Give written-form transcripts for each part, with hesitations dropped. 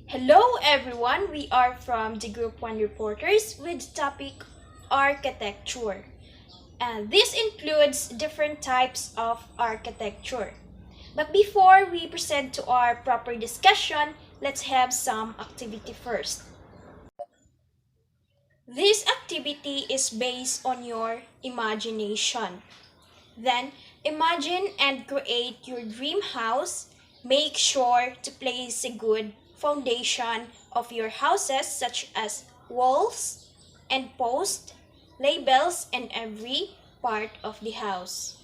Hello everyone, we are from the Group 1 Reporters with the topic Architecture. And this includes different types of architecture. But before we proceed to our proper discussion, let's have some activity first. This activity is based on your imagination. Then, imagine and create your dream house. Make sure to place a good foundation of your houses such as walls and posts, labels, and every part of the house.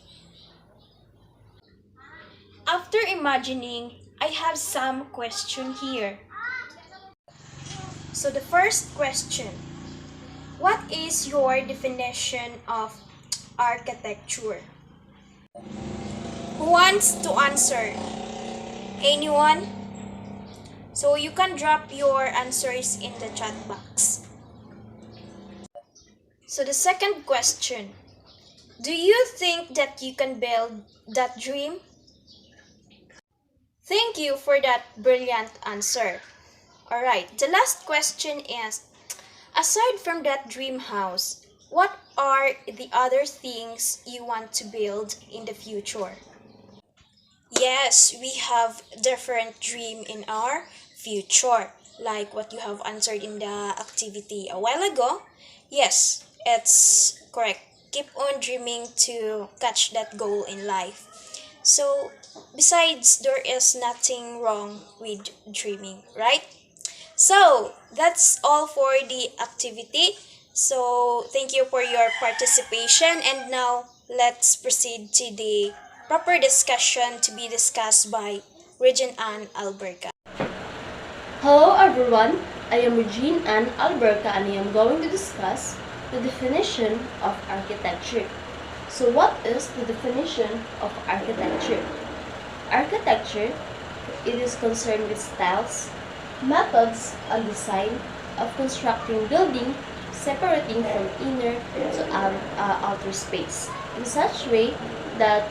After imagining, I have some question here. So the first question, what is your definition of architecture? Who wants to answer? Anyone? So you can drop your answers in the chat box. So the second question, do you think that you can build that dream? Thank you for that brilliant answer. Alright, the last question is, aside from that dream house, what are the other things you want to build in the future? Yes, we have different dream in our future, like what you have answered in the activity a while ago. Yes, it's correct. Keep on dreaming to catch that goal in life. So, besides, there is nothing wrong with dreaming, right? So, that's all for the activity. So, thank you for your participation. And now, let's proceed to the proper discussion to be discussed by Regine Ann Alberca. Hello everyone, I am Regine Ann Alberca and I am going to discuss the definition of architecture. So what is the definition of architecture? Architecture, it is concerned with styles, methods, and design of constructing building separating from inner to outer space in such way that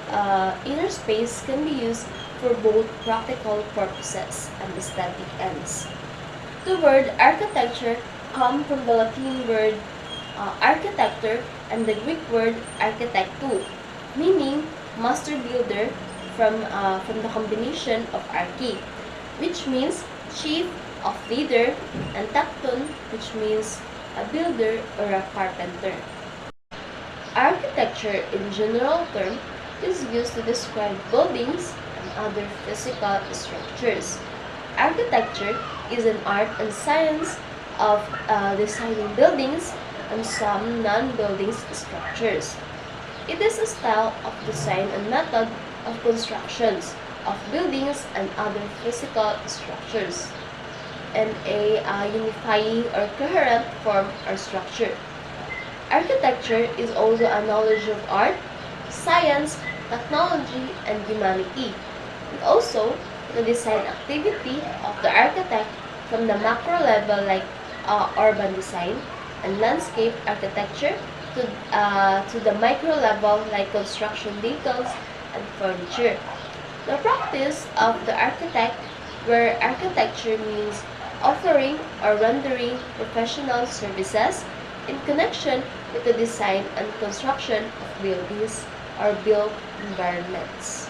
inner space can be used for both practical purposes and aesthetic ends. The word architecture comes from the Latin word architecture and the Greek word architektou, meaning master builder from the combination of archi, which means chief of leader, and tekton, which means a builder or a carpenter. Architecture in general term is used to describe buildings and other physical structures. Architecture is an art and science of designing buildings and some non-building structures. It is a style of design and method of constructions of buildings and other physical structures, and a unifying or coherent form or structure. Architecture is also a knowledge of art, science, technology, and humanity, and also the design activity of the architect from the macro level like urban design and landscape architecture to the micro level like construction details and furniture. The practice of the architect, where architecture means offering or rendering professional services in connection with the design and construction of buildings or built environments.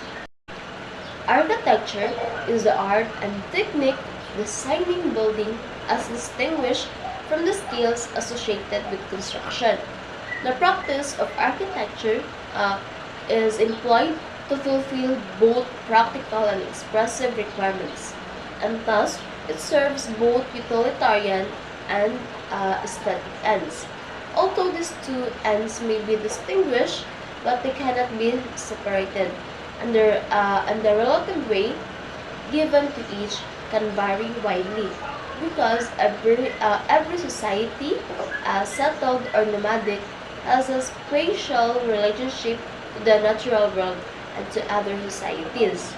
Architecture is the art and technique of designing building as distinguished from the skills associated with construction. The practice of architecture is employed to fulfill both practical and expressive requirements, and thus it serves both utilitarian and aesthetic ends. Although these two ends may be distinguished, but they cannot be separated, and the relative weight given to each can vary widely, because every society, settled or nomadic, has a spatial relationship to the natural world and to other societies.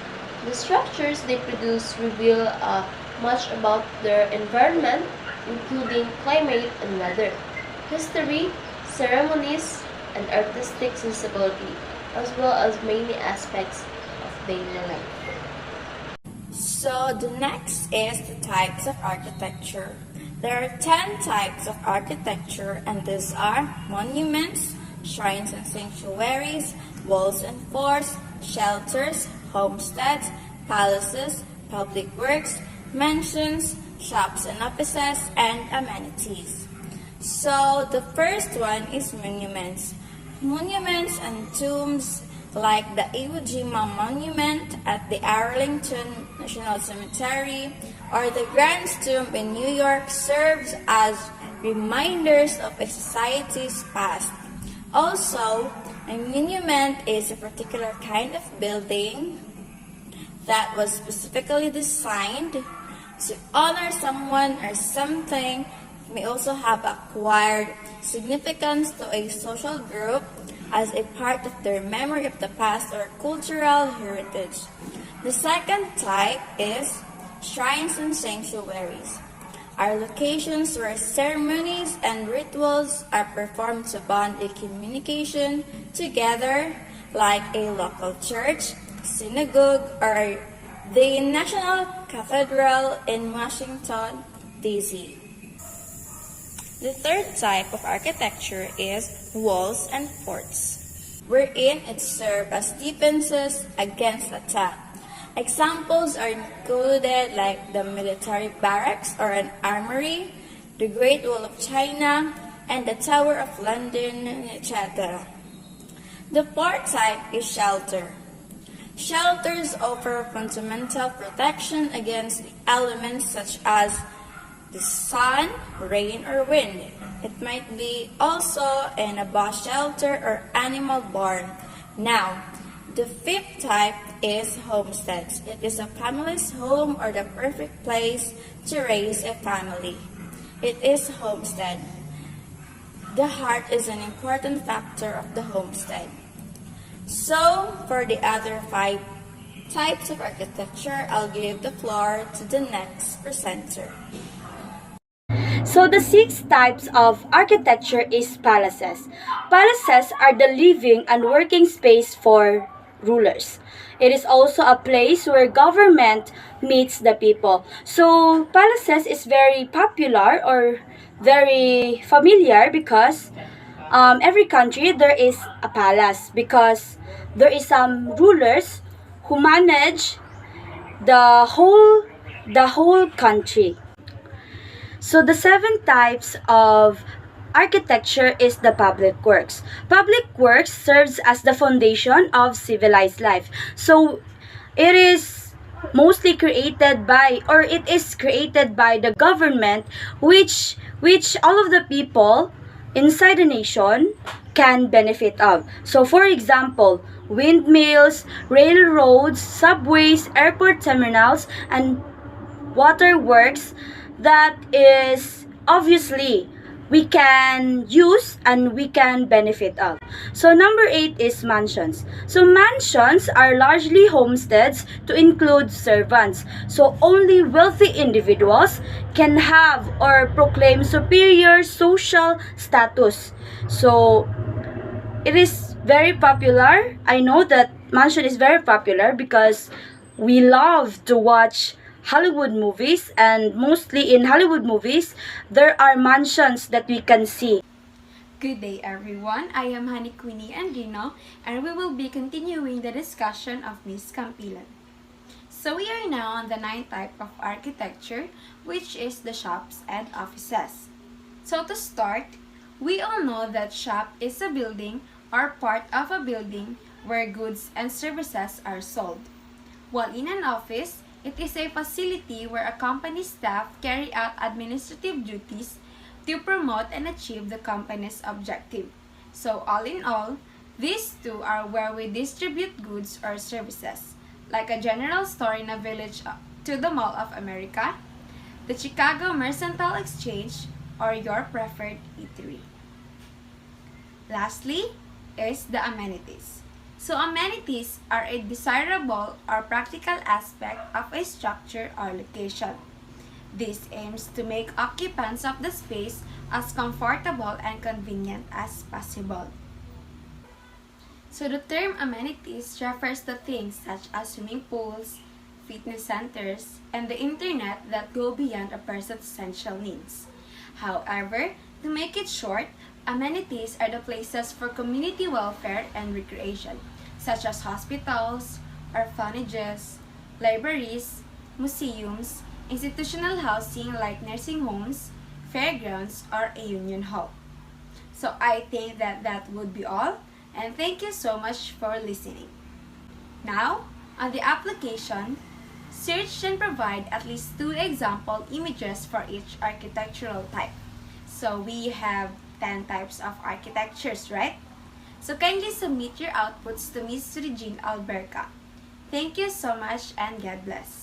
The structures they produce reveal much about their environment, including climate and weather, history, ceremonies, and artistic sensibility, as well as many aspects of daily life. So the next is the types of architecture. There are 10 types of architecture, and these are monuments, shrines and sanctuaries, walls and forts, shelters, homesteads, palaces, public works, mansions, shops and offices, and amenities. So the first one is monuments. Monuments and tombs like the Iwo Jima Monument at the Arlington National Cemetery or the Grand Tomb in New York serves as reminders of a society's past. Also, a monument is a particular kind of building that was specifically designed to honor someone or something. It may also have acquired significance to a social group as a part of their memory of the past or cultural heritage. The second type is shrines and sanctuaries. Are locations where ceremonies and rituals are performed to bond a communication together, like a local church, synagogue, or the National Cathedral in Washington, D.C. The third type of architecture is walls and forts, wherein it serves as defenses against attack. Examples are included like the military barracks or an armory, the Great Wall of China, and the Tower of London, etc. The fourth type is shelter. Shelters offer fundamental protection against the elements such as the sun, rain, or wind. It might be also in a bus shelter or animal barn. Now, the fifth type is homesteads. It is a family's home or the perfect place to raise a family. It is homestead. The heart is an important factor of the homestead. So, for the other 5 types of architecture, I'll give the floor to the next presenter. So the 6 types of architecture is palaces. Palaces are the living and working space for rulers. It is also a place where government meets the people. So palaces is very popular or very familiar because every country there is a palace because there is some rulers who manage the whole country. So the 7 types of architecture is the public works. Public works serves as the foundation of civilized life. So it is mostly created by or it is created by the government which all of the people inside the nation can benefit of. So for example, windmills, railroads, subways, airport terminals, and waterworks that is obviously we can use and we can benefit of. So number 8 is mansions. So mansions are largely homesteads to include servants. So only wealthy individuals can have or proclaim superior social status. So it is very popular. I know that mansion is very popular because we love to watch Hollywood movies, and mostly in Hollywood movies, there are mansions that we can see. Good day, everyone. I am Honey Queenie Andino, and we will be continuing the discussion of Miss Campilan. So we are now on the 9th type of architecture, which is the shops and offices. So to start, we all know that shop is a building or part of a building where goods and services are sold. While in an office, it is a facility where a company staff carry out administrative duties to promote and achieve the company's objective. So all in all, these two are where we distribute goods or services, like a general store in a village to the Mall of America, the Chicago Mercantile Exchange, or your preferred eatery. Lastly is the amenities. So amenities are a desirable or practical aspect of a structure or location. This aims to make occupants of the space as comfortable and convenient as possible. So the term amenities refers to things such as swimming pools, fitness centers, and the internet that go beyond a person's essential needs. However, to make it short, amenities are the places for community welfare and recreation, such as hospitals, orphanages, libraries, museums, institutional housing like nursing homes, fairgrounds, or a union hall. So I think that would be all, and thank you so much for listening. Now, on the application, search and provide at least 2 example images for each architectural type. So we have 10 types of architectures, right? So kindly submit your outputs to Ms. Regine Alberca. Thank you so much and God bless.